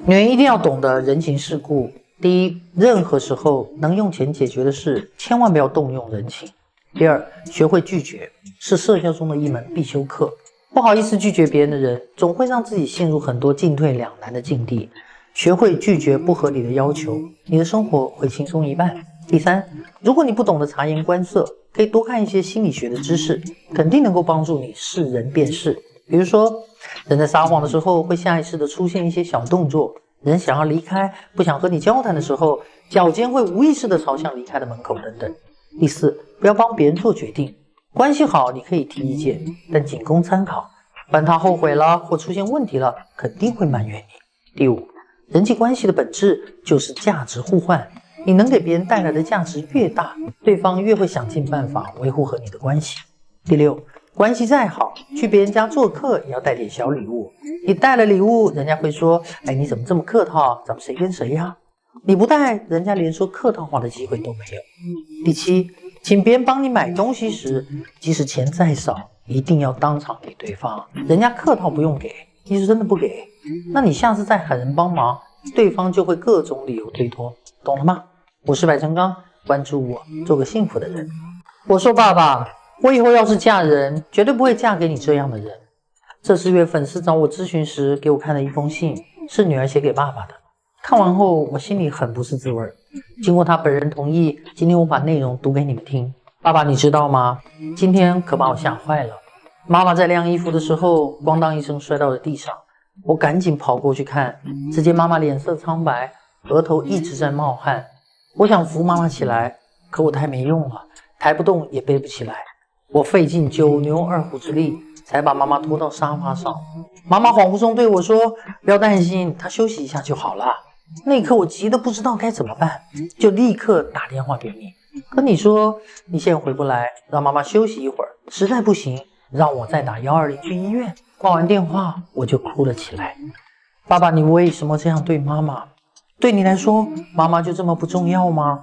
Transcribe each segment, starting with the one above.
女人一定要懂得人情世故。第一，任何时候能用钱解决的事，千万不要动用人情。第二，学会拒绝是社交中的一门必修课。不好意思拒绝别人的人，总会让自己陷入很多进退两难的境地。学会拒绝不合理的要求，你的生活会轻松一半。第三，如果你不懂得察言观色，可以多看一些心理学的知识，肯定能够帮助你识人辨识。比如说，人在撒谎的时候会下意识地出现一些小动作，人想要离开，不想和你交谈的时候，脚尖会无意识地朝向离开的门口等等。第四，不要帮别人做决定，关系好你可以提意见，但仅供参考，不然他后悔了或出现问题了，肯定会埋怨你。第五，人际关系的本质就是价值互换，你能给别人带来的价值越大，对方越会想尽办法维护和你的关系。第六，关系再好，去别人家做客也要带点小礼物。你带了礼物，人家会说，你怎么这么客套，咱们谁跟谁呀？你不带，人家连说客套话的机会都没有。第七，请别人帮你买东西时，即使钱再少，一定要当场给对方，人家客套不用给，你是真的不给，那你下次再喊人帮忙，对方就会各种理由推脱，懂了吗？我是白成刚，关注我，做个幸福的人。我说爸爸，我以后要是嫁人，绝对不会嫁给你这样的人。这4月粉丝找我咨询时给我看了一封信，是女儿写给爸爸的。看完后我心里很不是滋味，经过他本人同意，今天我把内容读给你们听。爸爸你知道吗？今天可把我吓坏了。妈妈在晾衣服的时候咣当一声摔到了地上，我赶紧跑过去看，只见妈妈脸色苍白，额头一直在冒汗。我想扶妈妈起来，可我太没用了，抬不动也背不起来。我费尽9牛2虎之力才把妈妈拖到沙发上。妈妈恍惚中对我说，不要担心，她休息一下就好了。那一刻我急得不知道该怎么办，就立刻打电话给你。可你说你现在回不来，让妈妈休息一会儿，实在不行让我再打120去医院。挂完电话我就哭了起来。爸爸，你为什么这样对妈妈？对你来说妈妈就这么不重要吗？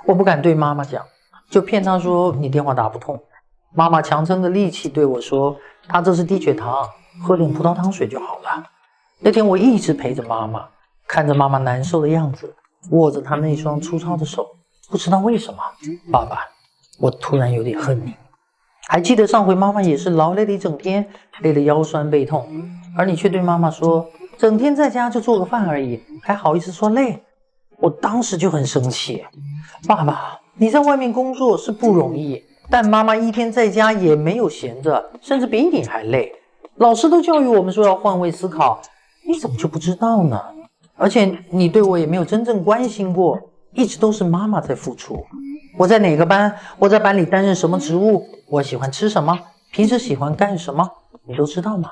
我不敢对妈妈讲，就骗她说你电话打不通。妈妈强撑着力气对我说，她这是低血糖，喝点葡萄糖水就好了。那天我一直陪着妈妈，看着妈妈难受的样子，握着她那双粗糙的手，不知道为什么，爸爸，我突然有点恨你。还记得上回妈妈也是劳累了一整天，累得腰酸背痛，而你却对妈妈说，整天在家就做个饭而已，还好意思说累。我当时就很生气。爸爸，你在外面工作是不容易，但妈妈一天在家也没有闲着，甚至比你还累。老师都教育我们说要换位思考，你怎么就不知道呢？而且你对我也没有真正关心过，一直都是妈妈在付出。我在哪个班，我在班里担任什么职务，我喜欢吃什么，平时喜欢干什么，你都知道吗？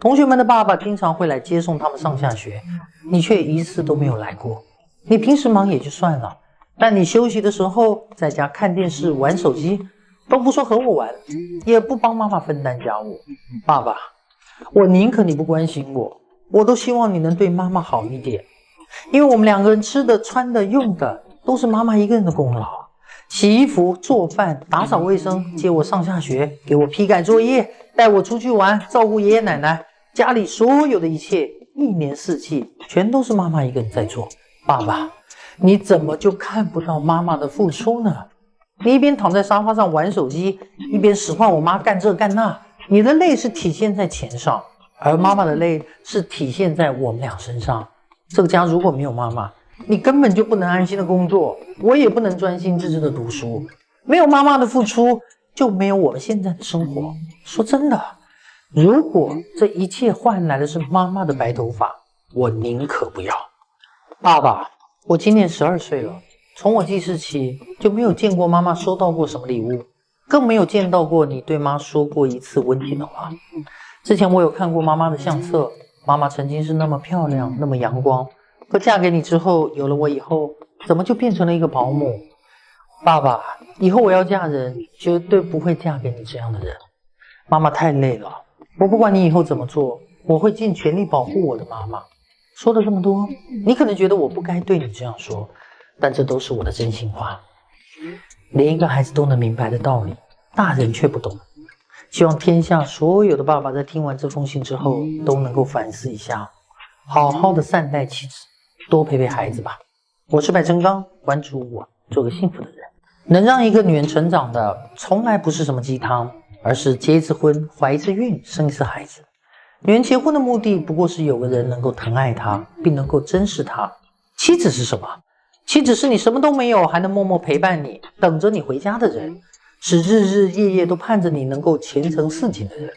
同学们的爸爸经常会来接送他们上下学，你却一次都没有来过。你平时忙也就算了，但你休息的时候在家看电视玩手机，都不说和我玩，也不帮妈妈分担家务。爸爸，我宁可你不关心我，我都希望你能对妈妈好一点，因为我们2个人吃的穿的用的都是妈妈一个人的功劳。洗衣服做饭打扫卫生，接我上下学，给我批改作业，带我出去玩，照顾爷爷奶奶，家里所有的一切1年4季全都是妈妈一个人在做。爸爸，你怎么就看不到妈妈的付出呢？你一边躺在沙发上玩手机，一边使唤我妈干这干那，你的累是体现在钱上，而妈妈的累是体现在我们俩身上。这个家如果没有妈妈，你根本就不能安心的工作，我也不能专心致志的读书。没有妈妈的付出，就没有我们现在的生活。说真的，如果这一切换来的是妈妈的白头发，我宁可不要。爸爸，我今年12岁了，从我记事起就没有见过妈妈收到过什么礼物，更没有见到过你对妈说过一次温情的话。之前我有看过妈妈的相册，妈妈曾经是那么漂亮，那么阳光，可嫁给你之后，有了我以后，怎么就变成了一个保姆？爸爸，以后我要嫁人，绝对不会嫁给你这样的人。妈妈太累了，我不管你以后怎么做，我会尽全力保护我的妈妈。说了这么多，你可能觉得我不该对你这样说，但这都是我的真心话。连一个孩子都能明白的道理，大人却不懂。希望天下所有的爸爸在听完这封信之后，都能够反思一下，好好的善待妻子，多陪陪孩子吧。我是白成刚，关注我，做个幸福的人。能让一个女人成长的，从来不是什么鸡汤，而是结一次婚，怀一次孕，生一次孩子。女人结婚的目的，不过是有个人能够疼爱她，并能够珍视她。妻子是什么？妻子是你什么都没有，还能默默陪伴你，等着你回家的人，是日日夜夜都盼着你能够前程似锦的人，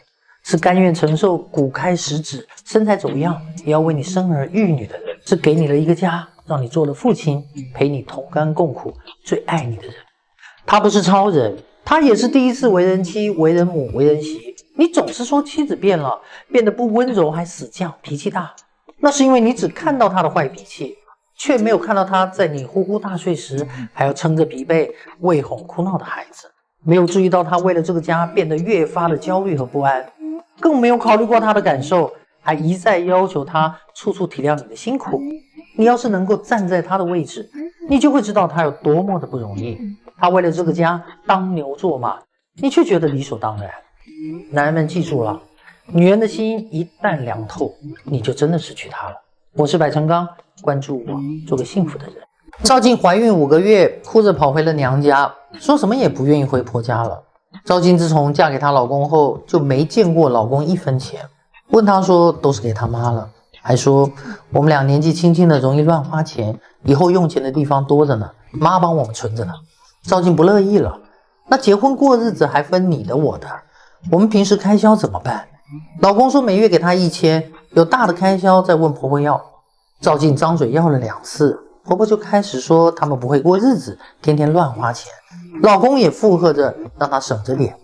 是甘愿承受骨开十指、身材走样，也要为你生儿育女的人，是给你了一个家，让你做了父亲，陪你同甘共苦，最爱你的人。他不是超人，他也是第一次为人妻、为人母、为人媳。你总是说妻子变了，变得不温柔，还死犟，脾气大，那是因为你只看到他的坏脾气，却没有看到他在你呼呼大睡时还要撑着疲惫喂哄哭闹的孩子，没有注意到他为了这个家变得越发的焦虑和不安，更没有考虑过他的感受，还一再要求他处处体谅你的辛苦。你要是能够站在他的位置，你就会知道他有多么的不容易。他为了这个家当牛做马，你却觉得理所当然。男人们记住了，女人的心一旦凉透，你就真的失去她了。我是白成刚，关注我，做个幸福的人。赵静怀孕5个月，哭着跑回了娘家，说什么也不愿意回婆家了。赵静自从嫁给她老公后，就没见过老公1分钱，问她说都是给她妈了，还说我们俩年纪轻轻的容易乱花钱，以后用钱的地方多着呢，妈帮我们存着呢。赵静不乐意了，那结婚过日子还分你的我的，我们平时开销怎么办？老公说每月给她1000，有大的开销再问婆婆要。赵静张嘴要了2次，婆婆就开始说他们不会过日子，天天乱花钱。老公也附和着让她省着点。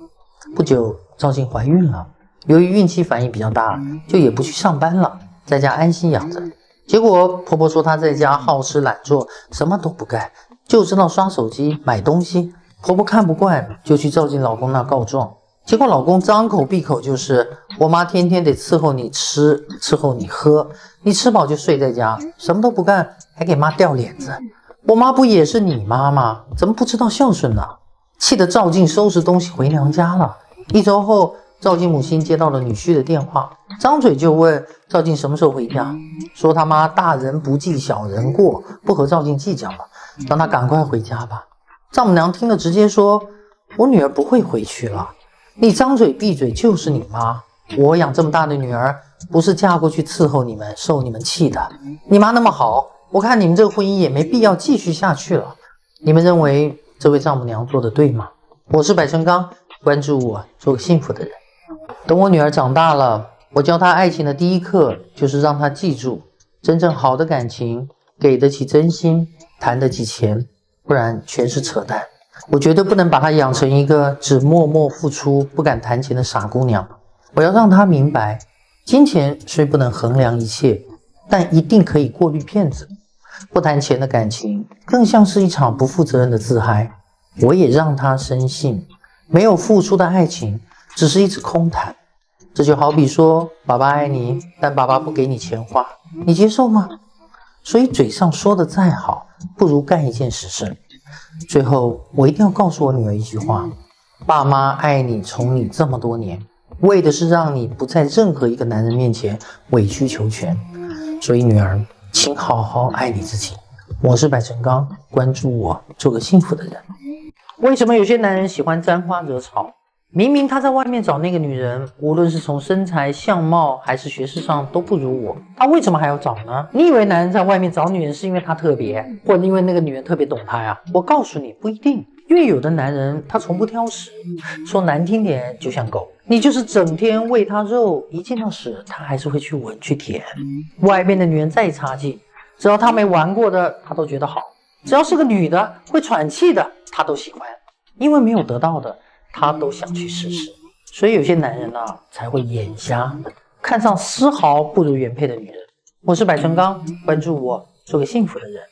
不久，赵静怀孕了，由于孕期反应比较大，就也不去上班了，在家安心养着。结果婆婆说她在家好吃懒做，什么都不干，就知道刷手机买东西。婆婆看不惯，就去赵静老公那告状。结果老公张口闭口就是我妈天天得伺候你吃，伺候你喝，你吃饱就睡在家，什么都不干，还给妈掉脸子。我妈不也是你妈吗？怎么不知道孝顺呢？气得赵静收拾东西回娘家了。1周后，赵静母亲接到了女婿的电话，张嘴就问赵静什么时候回家，说他妈大人不计小人过，不和赵静计较了，让她赶快回家吧。丈母娘听了直接说，我女儿不会回去了，你张嘴闭嘴就是你妈，我养这么大的女儿不是嫁过去伺候你们受你们气的，你妈那么好，我看你们这个婚姻也没必要继续下去了。你们认为这位丈母娘做得对吗？我是白成刚，关注我，做个幸福的人。等我女儿长大了，我教她爱情的第一课就是让她记住，真正好的感情给得起真心，谈得起钱，不然全是扯淡。我绝对不能把她养成一个只默默付出不敢谈钱的傻姑娘。我要让她明白，金钱虽不能衡量一切，但一定可以过滤骗子。不谈钱的感情更像是一场不负责任的自嗨。我也让她深信，没有付出的爱情只是一纸空谈。这就好比说，爸爸爱你，但爸爸不给你钱花，你接受吗？所以嘴上说的再好，不如干一件实事。最后，我一定要告诉我女儿一句话，爸妈爱你宠你这么多年，为的是让你不在任何一个男人面前委曲求全。所以女儿，请好好爱你自己。我是白成刚，关注我，做个幸福的人。为什么有些男人喜欢沾花惹草？明明他在外面找那个女人，无论是从身材、相貌还是学识上都不如我，他为什么还要找呢？你以为男人在外面找女人是因为他特别，或者因为那个女人特别懂他呀？我告诉你，不一定。因为有的男人他从不挑食，说难听点就像狗，你就是整天喂他肉，一见到屎他还是会去闻去舔。外面的女人再差劲，只要他没玩过的他都觉得好，只要是个女的会喘气的他都喜欢，因为没有得到的他都想去试试。所以有些男人才会眼瞎，看上丝毫不如原配的女人。我是白成刚，关注我，做个幸福的人。